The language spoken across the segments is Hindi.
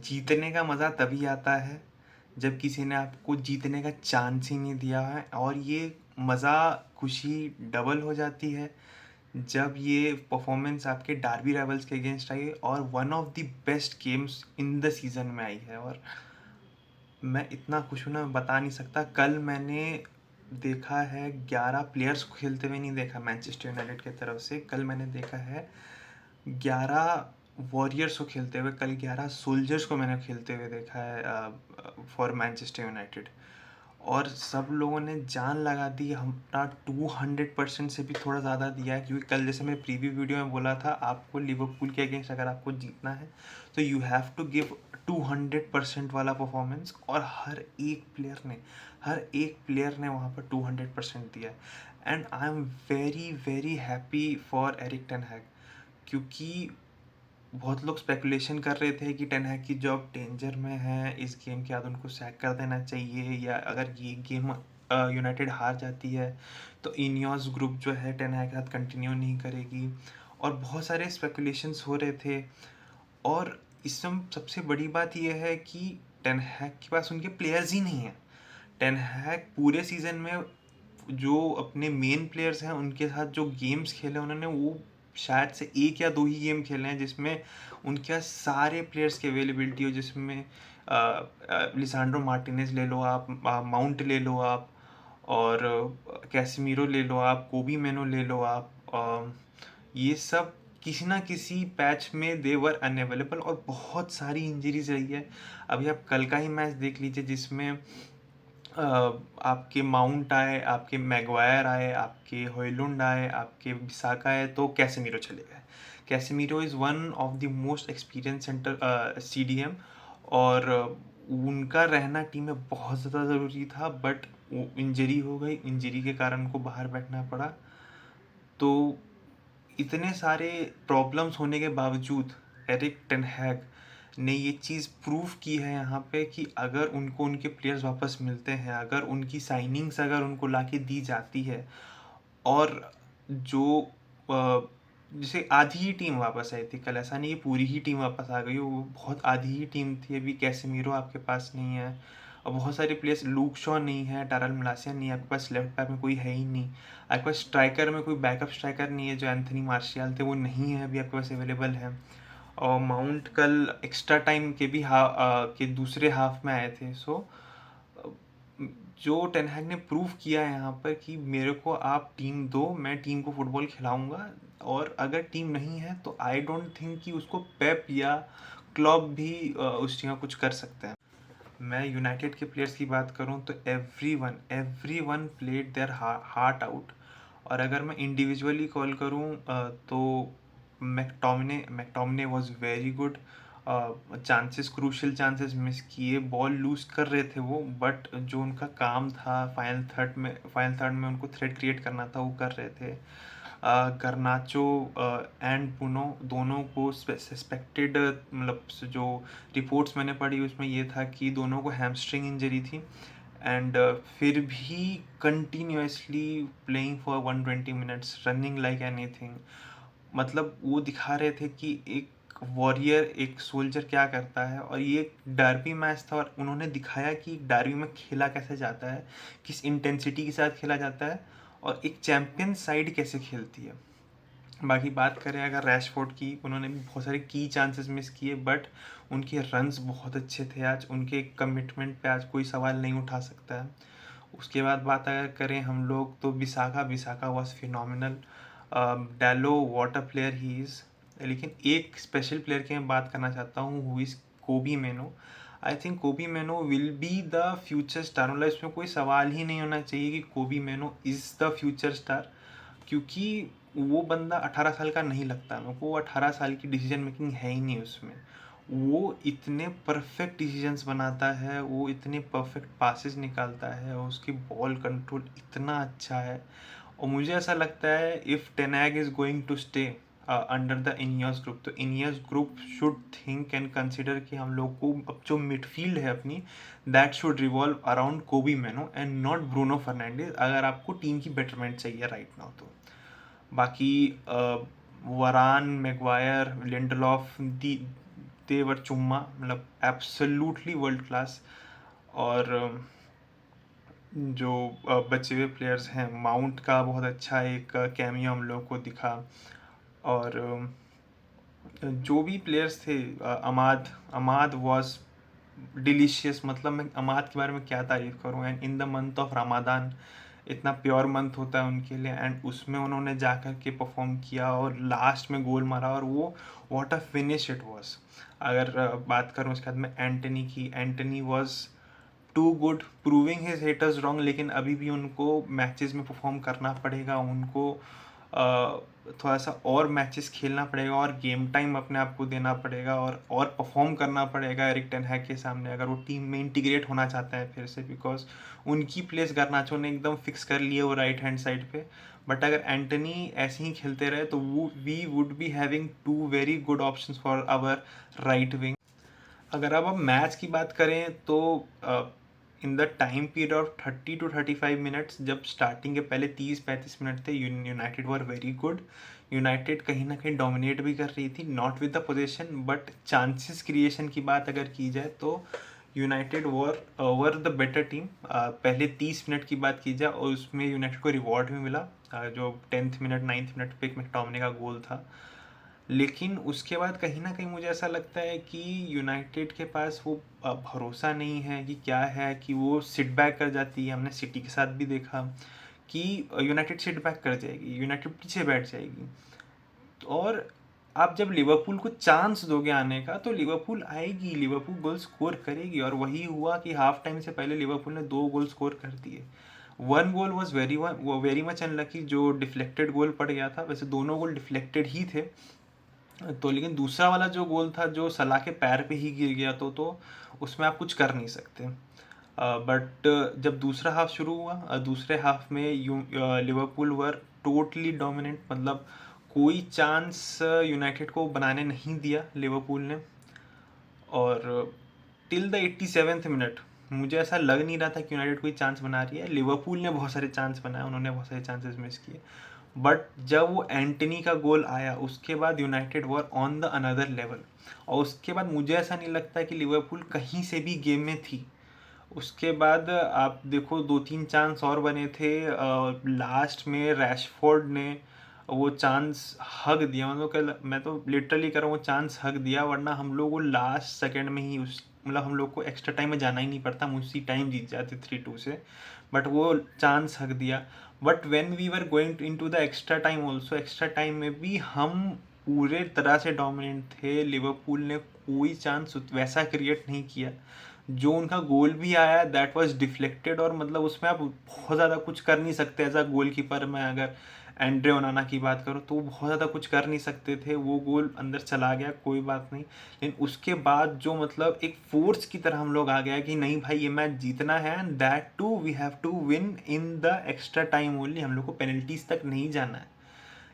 जीतने का मज़ा तभी आता है जब किसी ने आपको जीतने का चांस ही नहीं दिया है, और ये मज़ा, खुशी डबल हो जाती है जब ये परफॉर्मेंस आपके डार्बी राइवल्स के अगेंस्ट आई और one of the best games in the season में आई है। और मैं इतना खुश हूँ ना, मैं बता नहीं सकता। कल मैंने देखा है 11 प्लेयर्स को खेलते हुए नहीं देखा मैनचेस्टर यूनाइटेड की तरफ से, कल मैंने देखा है 11 वॉरियर्स को खेलते हुए, कल 11 सोल्जर्स को मैंने खेलते हुए देखा है फॉर मैनचेस्टर यूनाइटेड। और सब लोगों ने जान लगा दी, अपना 200% से भी थोड़ा ज़्यादा दिया है, क्योंकि कल जैसे मैं प्रीव्यू वीडियो में बोला था, आपको लिवरपूल के अगेंस्ट अगर आपको जीतना है तो यू हैव टू गिव 200% वाला परफॉर्मेंस। और हर एक प्लेयर ने वहाँ पर 200% दिया है। And I am very very happy for Erik ten Hag, क्योंकि बहुत लोग स्पेकुलेशन कर रहे थे कि टेन हैग की जॉब डेंजर में है, इस गेम के बाद उनको सैक कर देना चाहिए, या अगर ये गेम यूनाइटेड हार जाती है तो इनियोस ग्रुप जो है टेन हैग के साथ कंटिन्यू नहीं करेगी। और बहुत सारे स्पेकुलेशंस हो रहे थे। और इसमें सबसे बड़ी बात यह है कि टेन हैग के पास उनके प्लेयर्स ही नहीं हैं। टेन हैग पूरे सीज़न में जो अपने मेन प्लेयर्स हैं उनके साथ जो गेम्स खेले उन्होंने, वो शायद से एक या दो ही गेम खेले हैं जिसमें उनके पास सारे प्लेयर्स की अवेलेबिलिटी हो, जिसमें लिसांड्रो मार्टिनेज ले लो आप, माउंट ले लो आप, और कैसेमीरो ले लो आप, कोबी मेनो ले लो आप, ये सब किसी ना किसी पैच में दे वर अनअवेलेबल, और बहुत सारी इंजरीज रही है। अभी आप कल का ही मैच देख लीजिए जिसमें आपके माउंट आए, आपके मैगवायर आए, आपके होयलुंड आए, आपके बिसाका आए, तो कैसेमीरो चले गए। Casemiro is one of the most experience centre CDM, और उनका रहना टीम में बहुत ज़्यादा ज़रूरी था, बट वो इंजरी हो गई, इंजरी के कारण उनको बाहर बैठना पड़ा। तो इतने सारे प्रॉब्लम्स होने के बावजूद एरिक टेन हैग ने ये चीज़ प्रूव की है यहाँ पे कि अगर उनको उनके प्लेयर्स वापस मिलते हैं, अगर उनकी साइनिंग्स अगर उनको लाके दी जाती है, और जो जैसे आधी ही टीम वापस आई थी कल, ऐसा नहीं कि पूरी ही टीम वापस आ गई, वो बहुत आधी ही टीम थी। अभी कैसेमीरो आपके पास नहीं है, और बहुत सारे प्लेयर्स, लूक शॉ नहीं है, टारल मिलासिया नहीं है, आपके पास लेफ्ट बैक में कोई है ही नहीं, आपके पास स्ट्राइकर में कोई बैकअप स्ट्राइकर नहीं है, जो एंथनी मार्शियल थे वो नहीं है अभी आपके पास अवेलेबल है। और माउंट कल एक्स्ट्रा टाइम के भी के दूसरे हाफ में आए थे। सो जो टेन हैग ने प्रूव किया है यहाँ पर कि मेरे को आप टीम दो, मैं टीम को फुटबॉल खिलाऊंगा, और अगर टीम नहीं है तो आई डोंट थिंक कि उसको पेप या क्लॉप भी उस टीम में कुछ कर सकते हैं। मैं यूनाइटेड के प्लेयर्स की बात करूं तो every one played their heart out. और अगर मैं इंडिविजुअली कॉल करूं तो McTominay was very good. Chances, crucial chances miss किए, बॉल लूज कर रहे थे वो, बट जो उनका काम था फाइनल थर्ड में उनको थ्रेट क्रिएट करना था, वो कर रहे थे। गर्नाचो एंड पुनो दोनों को सस्पेक्टेड, मतलब जो रिपोर्ट्स मैंने पढ़ी उसमें ये था कि दोनों को हैमस्ट्रिंग इंजरी थी, एंड फिर भी continuously playing for 120 minutes, running like anything. मतलब वो दिखा रहे थे कि एक वॉरियर, एक सोल्जर क्या करता है। और ये एक डर्बी मैच था, और उन्होंने दिखाया कि डर्बी में खेला कैसे जाता है, किस इंटेंसिटी के साथ खेला जाता है, और एक चैम्पियन साइड कैसे खेलती है। बाकी बात करें अगर रैशफोर्ड की, उन्होंने भी बहुत सारे की चांसेस मिस किए, बट उनके रन्स बहुत अच्छे थे आज, उनके कमिटमेंट पे आज कोई सवाल नहीं उठा सकता है। उसके बाद बात अगर करें हम लोग तो बिसाका was phenomenal. डैलो what a player he is. लेकिन एक स्पेशल प्लेयर की मैं बात करना चाहता हूँ, हु इज़ कोबी मेनो। I think Kobbie Mainoo will be the future star, मतलब इसमें कोई सवाल ही नहीं होना चाहिए कि कोबी मेनो इज़ द फ्यूचर स्टार, क्योंकि वो बंदा 18 साल का नहीं लगता मेरे को, वो 18 साल की डिसीजन मेकिंग है ही नहीं उसमें। वो इतने परफेक्ट डिसीजंस बनाता है, वो इतने परफेक्ट पासेस निकालता है, और उसकी बॉल कंट्रोल इतना अच्छा है। और मुझे ऐसा लगता है if ten Hag is going to stay under the Ineos group, तो Ineos group should think and consider कि हम लोग को अब जो मिडफील्ड है अपनी, दैट शुड रिवॉल्व अराउंड कोबी मेनो एंड नॉट ब्रूनो फर्नांडिस, अगर आपको टीम की बेटरमेंट चाहिए राइट नाउ तो। बाकी वरान, मैगवायर, लिंडलॉफ, दी दे वर चुम्मा, मतलब एब्सोल्युटली वर्ल्ड क्लास। और जो बचे हुए प्लेयर्स हैं, माउंट का बहुत अच्छा एक कैमियो हम लोग को दिखा। और जो भी प्लेयर्स थे, अमाद अमाद वॉज डिलीशियस। मतलब मैं अमाद के बारे में क्या तारीफ़ करूँ। And in the month of Ramadan, इतना प्योर मंथ होता है उनके लिए, एंड उसमें उन्होंने जाकर के परफॉर्म किया और लास्ट में गोल मारा, और वो what a finish it was. अगर बात करूँ उसके बाद में एंटनी की, Antony was too good, proving his haters wrong. लेकिन अभी भी उनको मैचेस में परफॉर्म करना पड़ेगा, उनको थोड़ा सा और मैचेस खेलना पड़ेगा, और गेम टाइम अपने आप को देना पड़ेगा, और परफॉर्म करना पड़ेगा एरिक टेन हैग के सामने, अगर वो टीम में इंटीग्रेट होना चाहता है फिर से। बिकॉज उनकी प्लेस गार्नाचो ने एकदम फिक्स कर लिए वो राइट हैंड साइड पे। बट अगर एंटनी ऐसे ही खेलते रहे तो वो we would be having two very good options for our right wing. अगर अब मैच की बात करें तो in the time period of 30 to 35 minutes, जब स्टार्टिंग के पहले 30-35 मिनट थे, United were very good. United कहीं ना कहीं डोमिनेट भी कर रही थी, not with the position but chances creation की बात अगर की जाए तो United were the better team. पहले 30 मिनट की बात की जाए और उसमें यूनाइटेड को रिवॉर्ड भी मिला, जो 10th मिनट 9th मिनट पे एक मैकटोमिने का गोल था। लेकिन उसके बाद कहीं ना कहीं मुझे ऐसा लगता है कि यूनाइटेड के पास वो भरोसा नहीं है कि क्या है, कि वो सिट बैक कर जाती है। हमने सिटी के साथ भी देखा कि यूनाइटेड सिट बैक कर जाएगी, यूनाइटेड पीछे बैठ जाएगी। और आप जब लिवरपूल को चांस दोगे आने का तो लिवरपूल आएगी, लिवरपूल गोल स्कोर करेगी। और वही हुआ कि हाफ टाइम से पहले लिवरपूल ने 2 गोल स्कोर कर दिए। One goal was very much unlucky, जो डिफ्लेक्टेड गोल पड़ गया था। वैसे दोनों गोल डिफ्लेक्टेड ही थे, तो लेकिन दूसरा वाला जो गोल था जो सलाह के पैर पे ही गिर गया, तो उसमें आप कुछ कर नहीं सकते। बट जब दूसरा हाफ शुरू हुआ, दूसरे हाफ में लिवरपूल वर टोटली डोमिनेंट। मतलब कोई चांस यूनाइटेड को बनाने नहीं दिया लिवरपूल ने। और टिल द 87th मिनट मुझे ऐसा लग नहीं रहा था कि यूनाइटेड कोई चांस बना रही है। लिवरपूल ने बहुत सारे चांस बनाए, उन्होंने बहुत सारे चांसेस मिस किए। बट जब वो एंटनी का गोल आया उसके बाद United were on the another level. और उसके बाद मुझे ऐसा नहीं लगता कि लिवरपूल कहीं से भी गेम में थी। उसके बाद आप देखो 2-3 चांस और बने थे, लास्ट में रैशफोर्ड ने वो चांस हक दिया। मतलब मैं तो लिटरली कर रहा हूँ, वो चांस हक दिया, वरना हम लोग को लास्ट सेकंड में ही उस मतलब हम लोग को एक्स्ट्रा टाइम में जाना ही नहीं पड़ता, हम उसी टाइम जीत जाते 3-2 से। बट वो चांस हक दिया। But when we were going in to the extra time also, extra time में भी हम पूरे तरह से डोमिनेंट थे। लिवरपूल ने कोई चांस वैसा क्रिएट नहीं किया। जो उनका गोल भी आया दैट वाज डिफ्लेक्टेड, और मतलब उसमें आप बहुत ज़्यादा कुछ कर नहीं सकते। एज अ गोल कीपर मैं अगर एंड्रे ओनाना की बात करूँ तो वो बहुत ज़्यादा कुछ कर नहीं सकते थे। वो गोल अंदर चला गया, कोई बात नहीं। लेकिन उसके बाद जो मतलब एक फोर्स की तरह हम लोग आ गया कि नहीं भाई ये मैच जीतना है, and that too we have to win in the extra time only. हम लोग को पेनल्टीज तक नहीं जाना है।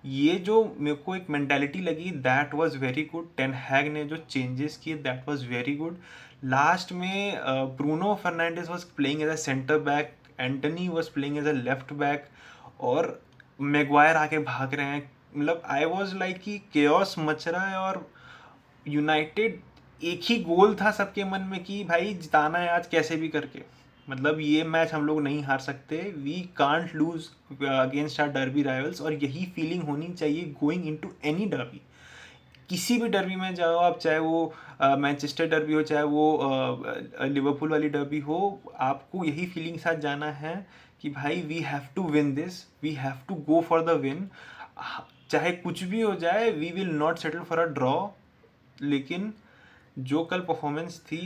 ये जो मेरे को एक मेंटालिटी लगी that was very good. Ten Hag ने जो चेंजेस किए that was very good. Last में Bruno Fernandes was playing as a centre back, Antony was playing as a left back, और मैगवायर आके भाग रहे हैं। मतलब आई वाज लाइक कि केओस मच रहा है। और यूनाइटेड, एक ही गोल था सबके मन में कि भाई जिताना है आज कैसे भी करके। मतलब ये मैच हम लोग नहीं हार सकते, we can't lose against our derby rivals. और यही फीलिंग होनी चाहिए गोइंग इनटू एनी डर्बी। किसी भी डर्बी में जाओ आप, चाहे वो मैनचेस्टर डर्बी हो, चाहे वो लिवरपूल वाली डर्बी हो, आपको यही फीलिंग के साथ जाना है कि भाई we have to win this, we have to go for the win. चाहे कुछ भी हो जाए we will not settle for a draw. लेकिन जो कल परफॉर्मेंस थी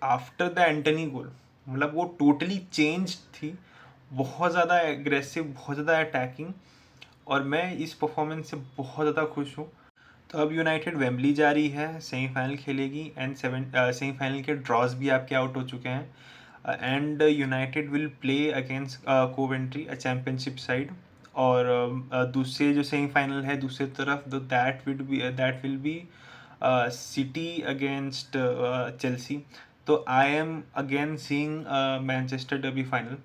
आफ्टर द एंटनी गोल, मतलब वो टोटली चेंज थी। बहुत ज़्यादा एग्रेसिव, बहुत ज़्यादा अटैकिंग। और मैं इस परफॉर्मेंस से बहुत ज़्यादा खुश हूँ। तो अब यूनाइटेड वेम्बली जा रही है, सेमीफाइनल खेलेगी, एंड सेमीफाइनल के ड्रॉज भी आपके आउट हो चुके हैं। And United will play against Coventry, a championship side. और दूसरे जो सेमीफाइनल है दूसरी तरफ, that will be City against Chelsea. तो I am again seeing Manchester derby final.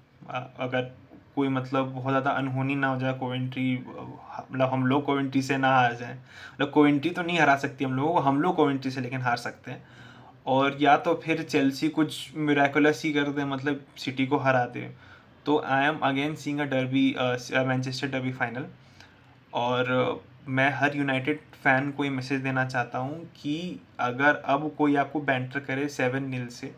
अगर कोई मतलब बहुत ज़्यादा अनहोनी ना हो जाए कोवेंट्री, मतलब हम लोग कोवेंट्री से ना हार जाए, मतलब कोवेंट्री तो नहीं हरा सकती हम लोगों को, हम लोग कोवेंट्री से लेकिन हार सकते हैं। और या तो फिर चेल्सी कुछ मिराकुलस ही कर दे, मतलब सिटी को हरा दे। तो I am again seeing a derby, Manchester derby final. और मैं हर यूनाइटेड फैन को ये मैसेज देना चाहता हूँ कि अगर अब कोई आपको बैंटर करे 7-0 से,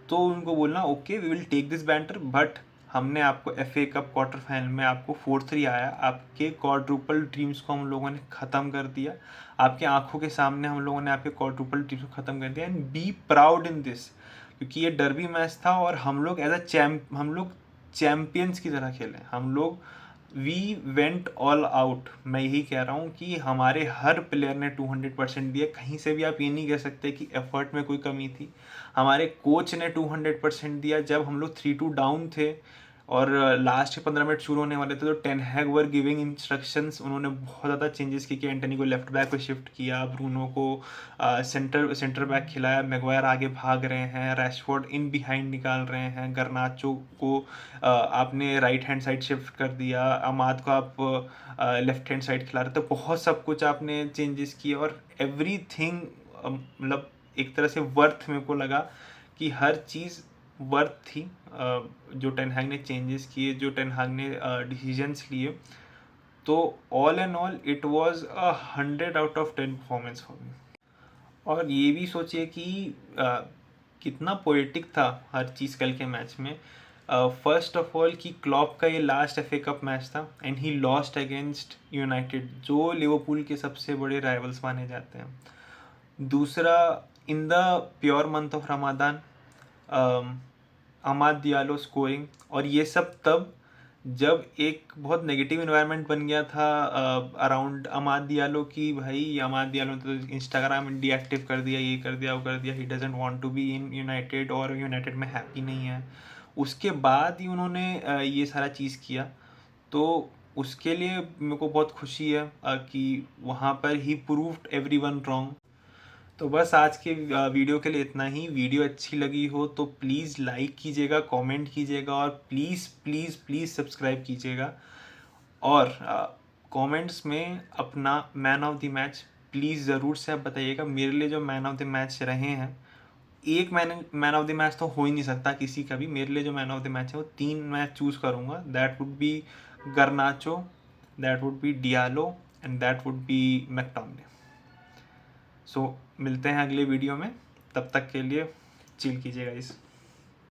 तो उनको बोलना okay we will take this banter, but हमने आपको FA कप क्वार्टर फाइनल में आपको 4-3 आया, आपके क्वाड्रुपल ड्रीम्स को हम लोगों ने ख़त्म कर दिया, आपके आंखों के सामने हम लोगों ने आपके क्वाड्रुपल ड्रीम्स को ख़त्म कर दिया, and be proud in this. क्योंकि ये डर्बी मैच था और हम लोग हम लोग चैम्पियंस की तरह खेले, हम लोग वी वेंट ऑल आउट। मैं यही कह रहा हूँ कि हमारे हर प्लेयर ने 200% दिया, कहीं से भी आप ये नहीं कह सकते कि एफर्ट में कोई कमी थी। हमारे कोच ने 200% दिया। जब हम लोग 3-2 डाउन थे और लास्ट के 15 मिनट शुरू होने वाले थे, तो Ten Hag were giving instructions. उन्होंने बहुत ज़्यादा चेंजेस किए, एंटनी को लेफ्ट बैक पे शिफ्ट किया, ब्रूनो को सेंटर बैक खिलाया, मैगवायर आगे भाग रहे हैं, रैशफोर्ड इन बिहाइंड निकाल रहे हैं, गर्नाचो को आपने राइट हैंड साइड शिफ्ट कर दिया, अमाद को आप लेफ्ट हैंड साइड खिला रहे थे। बहुत सब कुछ आपने चेंजेस किए और एवरीथिंग मतलब एक तरह से वर्थ मेरे को लगा कि हर चीज़ वर्थ थी। जो टेन हैग ने चेंजेस किए, जो टेन हैग ने डिसीजंस लिए, तो all and all it was a 100/10 performance for me. और ये भी सोचिए कि कितना पोएटिक था हर चीज़ कल के मैच में। फर्स्ट ऑफ ऑल कि क्लॉप का ये लास्ट FA कप मैच था and he lost against United, जो लिवरपूल के सबसे बड़े राइवल्स माने जाते हैं। दूसरा, in the pure month of Ramadan, Amad Diallo scoring, और ये सब तब जब एक बहुत नेगेटिव इन्वायरमेंट बन गया था अराउंड अमाद दियालो की, भाई अमाद दियालो ने तो इंस्टाग्राम डीएक्टिव कर दिया, ये कर दिया, वो कर दिया, he doesn't want to be in United और यूनाइटेड में हैप्पी नहीं है। उसके बाद ही उन्होंने ये सारा चीज़ किया, तो उसके लिए मेरे को बहुत खुशी है कि वहाँ पर ही प्रूव्ड एवरीवन रॉन्ग। तो बस आज के वीडियो के लिए इतना ही। वीडियो अच्छी लगी हो तो प्लीज़ लाइक कीजिएगा, कमेंट कीजिएगा और प्लीज़ प्लीज़ प्लीज़ सब्सक्राइब कीजिएगा। और कमेंट्स में अपना man of the match please ज़रूर से आप बताइएगा। मेरे लिए जो मैन ऑफ द मैच रहे हैं, एक मैन ऑफ द मैच तो हो ही नहीं सकता किसी का भी। मेरे लिए जो मैन ऑफ द मैच है वो 3 मैं चूज़ करूँगा। That would be Garnacho, that would be Diallo and that would be McTominay. So मिलते हैं अगले वीडियो में, तब तक के लिए चिल कीजिएगा इस